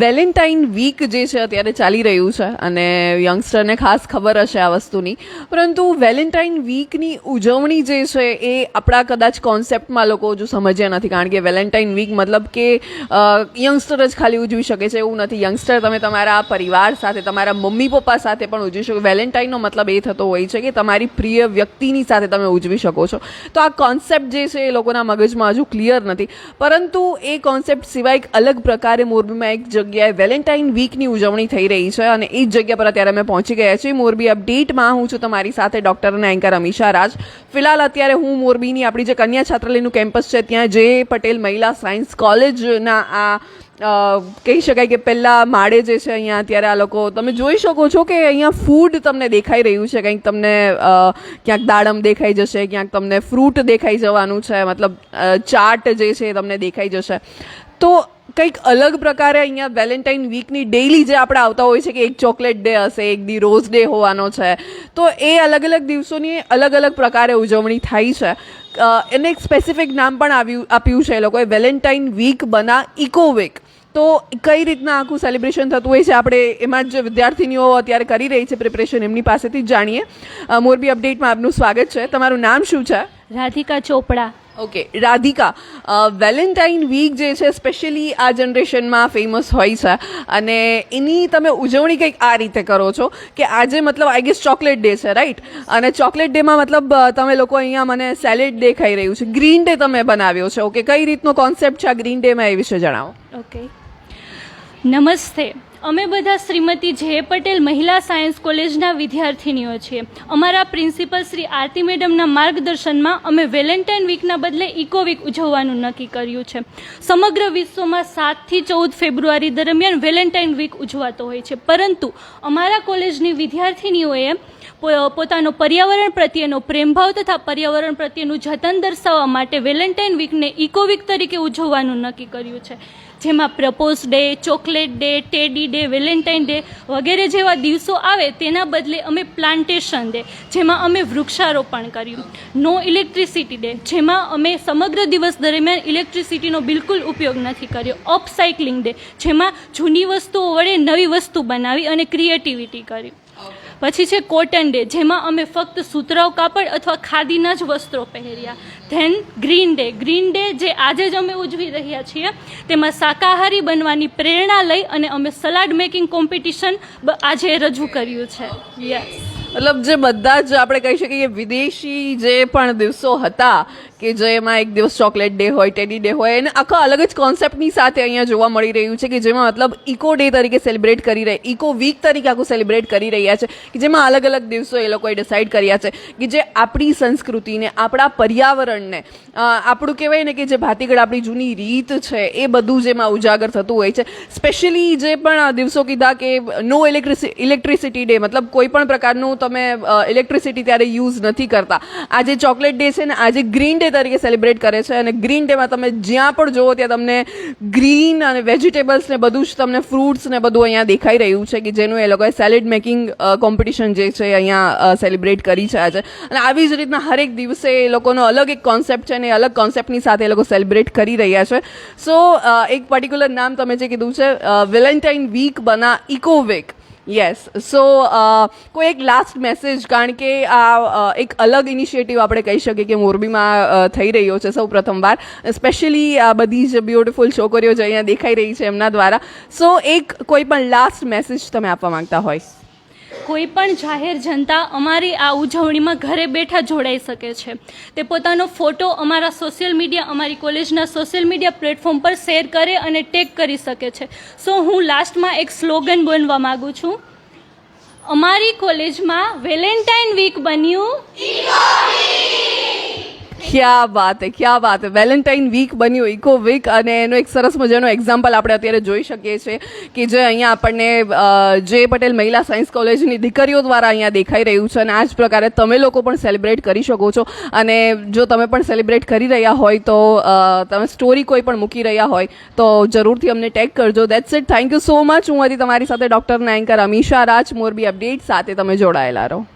Valentine week જે છે અત્યારે ચાલી રહ્યું છે અને યંગસ્ટરને ખાસ ખબર હશે આ વસ્તુની, પરંતુ વેલેન્ટાઇન વીકની ઉજવણી જે છે એ આપણા કદાચ કોન્સેપ્ટમાં લોકો હજુ સમજ્યા નથી. કારણ કે વેલેન્ટાઇન વીક મતલબ કે યંગસ્ટર જ ખાલી ઉજવી શકે છે એવું નથી. યંગસ્ટર તમે તમારા પરિવાર સાથે, તમારા મમ્મી પપ્પા સાથે પણ ઉજવી શકો. વેલેન્ટાઇનનો મતલબ એ થતો હોય છે કે તમારી પ્રિય વ્યક્તિની સાથે તમે ઉજવી શકો છો. તો આ કોન્સેપ્ટ જે છે એ લોકોના મગજમાં હજુ ક્લિયર નથી, પરંતુ એ કોન્સેપ્ટ સિવાય એક અલગ પ્રકારે મોરબીમાં એક જગ્યાએ વેલેન્ટાઇન વીકની ઉજવણી થઈ રહી છે અને એ જ જગ્યા પર અત્યારે અમે પહોંચી ગયા છીએ. મોરબી અપડેટમાં હું છું તમારી સાથે ડૉક્ટર અને એન્કર અમીશા રાજ. ફિલહાલ અત્યારે હું મોરબીની આપણી જે કન્યા છાત્રાલયનું કેમ્પસ છે ત્યાં જે પટેલ મહિલા સાયન્સ કોલેજના આ કહી શકાય કે પહેલાં માળે જે છે અહીંયા અત્યારે આ લોકો તમે જોઈ શકો છો કે અહીંયા ફૂડ તમને દેખાઈ રહ્યું છે. કંઈક તમને ક્યાંક દાડમ દેખાઈ જશે, ક્યાંક તમને ફ્રૂટ દેખાઈ જવાનું છે, મતલબ ચાટ જે છે એ તમને દેખાઈ જશે. તો કંઈક અલગ પ્રકારે અહીંયા વેલેન્ટાઇન વીકની ડેઇલી જે આપણે આવતા હોય છે કે એક ચોકલેટ ડે હશે, એક દી રોઝ ડે હોવાનો છે, તો એ અલગ અલગ દિવસોની અલગ અલગ પ્રકારે ઉજવણી થાય છે. એને એક સ્પેસિફિક નામ પણ આપ્યું છે એ લોકોએ, વેલેન્ટાઇન વીક બના ઇકો વીક. તો કઈ રીતના આખું સેલિબ્રેશન થતું હોય છે આપણે એમાં જ વિદ્યાર્થીનીઓ અત્યારે કરી રહી છે પ્રિપરેશન, એમની પાસેથી જ જાણીએ. મોરબી અપડેટમાં આપનું સ્વાગત છે. તમારું નામ શું છે? રાધિકા ચોપડા. ઓકે રાધિકા, વેલેન્ટાઇન વીક જે છે સ્પેશિયલી આ જનરેશનમાં ફેમસ હોય છે અને એની તમે ઉજવણી કંઈક આ રીતે કરો છો કે આજે મતલબ આઈ ગેસ ચોકલેટ ડે છે, રાઈટ? અને ચોકલેટ ડેમાં મતલબ તમે લોકો અહીંયા મને સેલેડ દેખાઈ રહ્યું છે, ગ્રીન ડે તમે બનાવ્યો છે. ઓકે, કઈ રીતનો કોન્સેપ્ટ છે આ ગ્રીન ડેમાં એ વિશે જણાવો. ઓકે, નમસ્તે. અમે બધા શ્રીમતી જે પટેલ મહિલા સાયન્સ કોલેજના વિદ્યાર્થીનીઓ છીએ. અમારા પ્રિન્સિપલ શ્રી આરતી મેડમના માર્ગદર્શનમાં અમે વેલેન્ટાઇન વીકના બદલે ઇકો વીક ઉજવવાનું નક્કી કર્યું છે. સમગ્ર વિશ્વમાં 7 થી 14 ફેબ્રુઆરી દરમિયાન વેલેન્ટાઇન વીક ઉજવાતો હોય છે, પરંતુ અમારા કોલેજની વિદ્યાર્થીનીઓએ પોતાનો પર્યાવરણ પ્રત્યેનો પ્રેમભાવ તથા પર્યાવરણ પ્રત્યેનું જતન દર્શાવવા માટે વેલેન્ટાઇન વીકને ઇકો વીક તરીકે ઉજવવાનું નક્કી કર્યું છે, જેમાં propose day, chocolate day, teddy day, Valentine day વગેરે જેવા દિવસો આવે તેના બદલે અમે પ્લાન્ટેશન ડે, જેમાં અમે વૃક્ષારોપણ કર્યું, નો ઇલેક્ટ્રિસિટી ડે, જેમાં અમે સમગ્ર દિવસ દરમિયાન ઇલેક્ટ્રિસિટીનો બિલકુલ ઉપયોગ નથી કર્યો, અપસાઇકલિંગ ડે, જેમાં જૂની વસ્તુઓ વડે નવી વસ્તુ બનાવી અને ક્રિએટિવિટી કરી. પછી છે કોટન ડે, જેમાં અમે ફક્ત સુતરાઉ કાપડ અથવા ખાદીના જ વસ્ત્રો પહેર્યા. Then green day. Green day જે આજે જ અમે ઉજવી રહ્યા છીએ, તેમાં શાકાહારી બનવાની પ્રેરણા લઈ અને અમે સલાડ મેકિંગ કોમ્પિટિશન આજે રજૂ કર્યું છે. યસ, મતલબ જે બધા જ આપણે કહી શકીએ વિદેશી જે પણ દિવસો હતા કે જેમાં એક દિવસ ચોકલેટ ડે હોય, ટેડી ડે હોય, એને આખા અલગ જ કોન્સેપ્ટની સાથે અહીંયા જોવા મળી રહ્યું છે કે જેમાં મતલબ ઇકો ડે તરીકે સેલિબ્રેટ કરી રહી, ઇકો વીક તરીકે આખું સેલિબ્રેટ કરી રહ્યા છે કે જેમાં અલગ અલગ દિવસો એ લોકોએ ડિસાઇડ કર્યા છે કે જે આપણી સંસ્કૃતિને, આપણા પર્યાવરણને, આપણું કહેવાય ને કે જે ભાતીગળ આપણી જૂની રીત છે એ બધું જેમાં ઉજાગર થતું હોય છે. સ્પેશિયલી જે પણ દિવસો કીધા કે નો ઇલેક્ટ્રિસિટી ડે, મતલબ કોઈ પણ પ્રકારનું તમે ઇલેક્ટ્રિસિટી ત્યારે યુઝ નથી કરતા. આજે ચોકલેટ ડે છે ને આજે ગ્રીન ડે તરીકે સેલિબ્રેટ કરે છે અને ગ્રીન ડેમાં તમે જ્યાં પણ જુઓ ત્યાં તમને ગ્રીન અને વેજીટેબલ્સ ને બધું જ તમને ફ્રૂટ્સ ને બધું અહીંયા દેખાઈ રહ્યું છે કે જેનું એ લોકોએ સેલેડ મેકિંગ કોમ્પિટિશન જે છે અહીંયા સેલિબ્રેટ કરી છે આજે. અને આવી જ રીતના હરેક દિવસે એ લોકોનો અલગ એક કોન્સેપ્ટ છે અને અલગ કોન્સેપ્ટની સાથે એ લોકો સેલિબ્રેટ કરી રહ્યા છે. સો એક પર્ટિક્યુલર નામ તમે જે કીધું છે વેલેન્ટાઇન વીક બના ઇકો વીક. યસ, સો કોઈ એક લાસ્ટ મેસેજ, કારણ કે આ એક અલગ ઇનિશિયેટિવ આપણે કહી શકીએ કે મોરબીમાં થઈ રહ્યો છે સૌ પ્રથમવાર, સ્પેશિયલી આ બધી જ બ્યુટિફુલ છોકરીઓ જે અહીંયા દેખાઈ રહી છે એમના દ્વારા. સો એક કોઈ પણ લાસ્ટ મેસેજ તમે આપવા માંગતા હોય? કોઈ પણ જાહેર જનતા અમારી આ ઉજવણીમાં ઘરે બેઠા જોડાઈ શકે છે. તે પોતાનો ફોટો અમારા સોશિયલ મીડિયા, અમારી કોલેજના સોશિયલ મીડિયા પ્લેટફોર્મ પર શેર કરે અને ટેગ કરી શકે છે. સો હું લાસ્ટમાં એક સ્લોગન બોલવા માગું છું. અમારી કોલેજમાં વેલેન્ટાઇન વીક બન્યું. ક્યા બાત હે, ક્યા બાત હે. વેલેન્ટાઇન વીક બન્યું ઇકો વીક અને એનો એક સરસ મજાનો એક્ઝામ્પલ આપણે અત્યારે જોઈ શકીએ છીએ કે જે અહીંયા આપણને જે પટેલ મહિલા સાયન્સ કોલેજની દીકરીઓ દ્વારા અહીંયા દેખાઈ રહ્યું છે અને આ જ પ્રકારે તમે લોકો પણ સેલિબ્રેટ કરી શકો છો. અને જો તમે પણ સેલિબ્રેટ કરી રહ્યા હોય તો તમે સ્ટોરી કોઈ પણ મૂકી રહ્યા હોય તો જરૂરથી અમને ટેગ કરજો. That's it. Thank you so much. હું હતી તમારી સાથે ડૉક્ટર એન્કર અમીશા રાજ. મોરબી અપડેટ સાથે તમે જોડાયેલા રહો.